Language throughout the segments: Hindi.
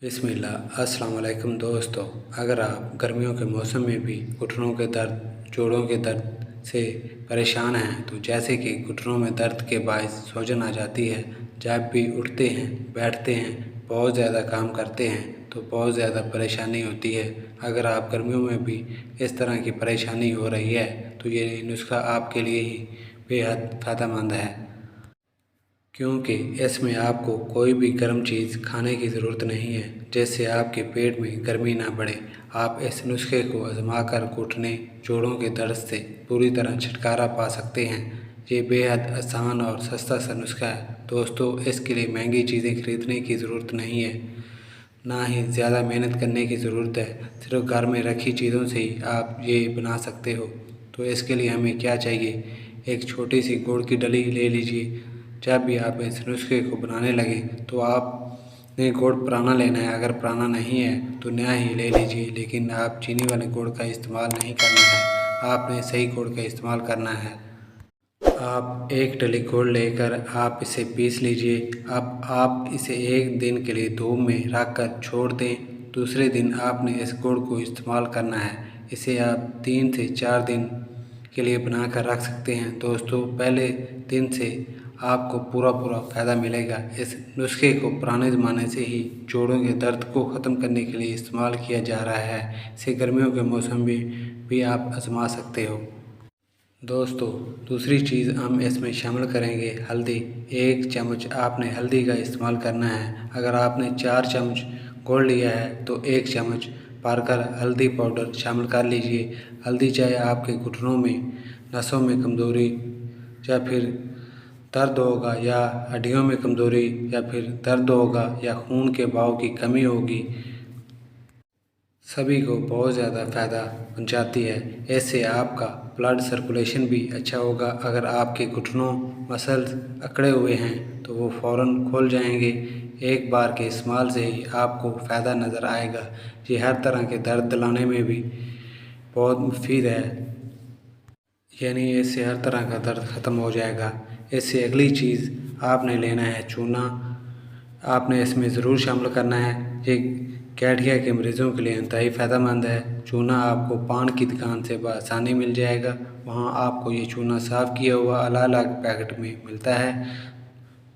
बिस्मिल्लाह अस्सलाम वालेकुम दोस्तों। अगर आप गर्मियों के मौसम में भी घुटनों के दर्द, जोड़ों के दर्द से परेशान हैं, तो जैसे कि घुटनों में दर्द के बायस सूजन आ जाती है, जब भी उठते हैं, बैठते हैं, बहुत ज़्यादा काम करते हैं तो बहुत ज़्यादा परेशानी होती है। अगर आप गर्मियों में भी इस तरह की परेशानी हो रही है तो ये नुस्खा आपके लिए ही बेहद फ़ायदेमंद है, क्योंकि इसमें आपको कोई भी गर्म चीज़ खाने की ज़रूरत नहीं है जिससे आपके पेट में गर्मी ना बढ़े। आप इस नुस्खे को आजमा कर घुटने, जोड़ों के दर्द से पूरी तरह छुटकारा पा सकते हैं। ये बेहद आसान और सस्ता सा नुस्खा है दोस्तों। इसके लिए महंगी चीज़ें खरीदने की ज़रूरत नहीं है, ना ही ज़्यादा मेहनत करने की ज़रूरत है। सिर्फ घर में रखी चीज़ों से ही आप ये बना सकते हो। तो इसके लिए हमें क्या चाहिए, एक छोटी सी गुड़ की डली ले लीजिए। जब भी आप इस नुस्खे को बनाने लगें तो आपने गुड़ पुराना लेना है। अगर पुराना नहीं है तो नया ही ले लीजिए, लेकिन आप चीनी वाले गुड़ का इस्तेमाल नहीं करना है, आपने सही गुड़ का इस्तेमाल करना है। आप एक डली गुड़ लेकर आप इसे पीस लीजिए। अब आप इसे एक दिन के लिए धूप में रख कर छोड़ दें। दूसरे दिन आपने इस गुड़ को इस्तेमाल करना है। इसे आप 3 से 4 दिन के लिए बना कर रख सकते हैं दोस्तों। पहले दिन से आपको पूरा फ़ायदा मिलेगा। इस नुस्खे को पुराने ज़माने से ही जोड़ों के दर्द को ख़त्म करने के लिए इस्तेमाल किया जा रहा है। इसे गर्मियों के मौसम में भी आप आजमा सकते हो दोस्तों। दूसरी चीज़ हम इसमें शामिल करेंगे हल्दी। 1 चम्मच आपने हल्दी का इस्तेमाल करना है। अगर आपने 4 चम्मच गुड़ लिया है तो 1 चम्मच भरकर हल्दी पाउडर शामिल कर लीजिए। हल्दी चाहे आपके घुटनों में, नसों में कमज़ोरी या फिर दर्द होगा, या हड्डियों में कमज़ोरी या फिर दर्द होगा, या खून के बहाव की कमी होगी, सभी को बहुत ज़्यादा फ़ायदा पहुंचाती है। इससे आपका ब्लड सर्कुलेशन भी अच्छा होगा। अगर आपके घुटनों मसल्स अकड़े हुए हैं तो वो फ़ौरन खुल जाएंगे। एक बार के इस्तेमाल से ही आपको फ़ायदा नज़र आएगा। ये हर तरह के दर्द दिलाने में भी बहुत मुफीद है, यानी इससे हर तरह का दर्द ख़त्म हो जाएगा। इससे अगली चीज़ आपने लेना है चूना। आपने इसमें ज़रूर शामिल करना है। ये गठिया के मरीज़ों के लिए इंतहाई फ़ायदेमंद है। चूना आपको पान की दुकान से बआसानी मिल जाएगा। वहाँ आपको ये चूना साफ़ किया हुआ अलग अलग पैकेट में मिलता है।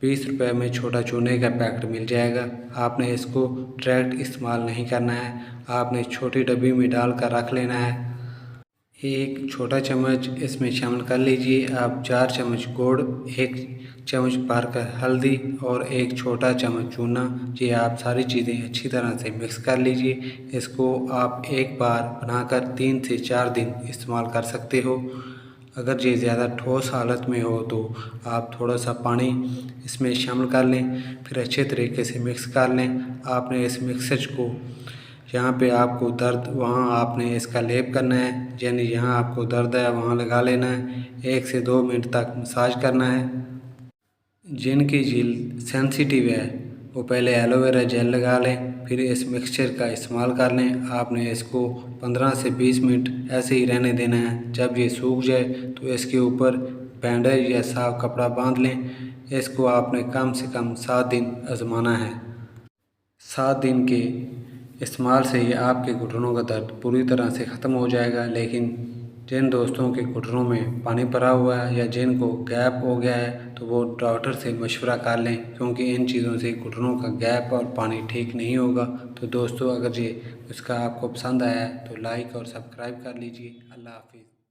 20 रुपये में छोटा चूने का पैकेट मिल जाएगा। आपने इसको डायरेक्ट इस्तेमाल नहीं करना है, आपने छोटी डब्बी में डाल कर रख लेना है। 1 छोटा चम्मच इसमें शामिल कर लीजिए आप। 4 चम्मच गुड़, 1 चम्मच भरकर हल्दी और 1 छोटा चम्मच चूना। ये आप सारी चीज़ें अच्छी तरह से मिक्स कर लीजिए। इसको आप एक बार बनाकर 3 से 4 दिन इस्तेमाल कर सकते हो। अगर ये ज़्यादा ठोस हालत में हो तो आप थोड़ा सा पानी इसमें शामिल कर लें, फिर अच्छे तरीके से मिक्स कर लें। आपने इस मिक्सच को जहाँ पे आपको दर्द, वहाँ आपने इसका लेप करना है, यानी जहाँ आपको दर्द है वहाँ लगा लेना है। 1 से 2 मिनट तक मसाज करना है। जिनकी जल्द सेंसिटिव है वो पहले एलोवेरा जेल लगा लें, फिर इस मिक्सचर का इस्तेमाल कर लें। आपने इसको 15 से 20 मिनट ऐसे ही रहने देना है। जब ये सूख जाए तो इसके ऊपर बैंडेज या साफ कपड़ा बांध लें। इसको आपने कम से कम 7 दिन आजमाना है। 7 दिन के इस्तेमाल से ही आपके घुटनों का दर्द पूरी तरह से ख़त्म हो जाएगा। लेकिन जिन दोस्तों के घुटनों में पानी भरा हुआ है या जिनको गैप हो गया है तो वो डॉक्टर से मशवरा कर लें, क्योंकि इन चीज़ों से घुटनों का गैप और पानी ठीक नहीं होगा। तो दोस्तों, अगर ये इसका आपको पसंद आया है तो लाइक और सब्सक्राइब कर लीजिए। अल्लाह हाफिज़।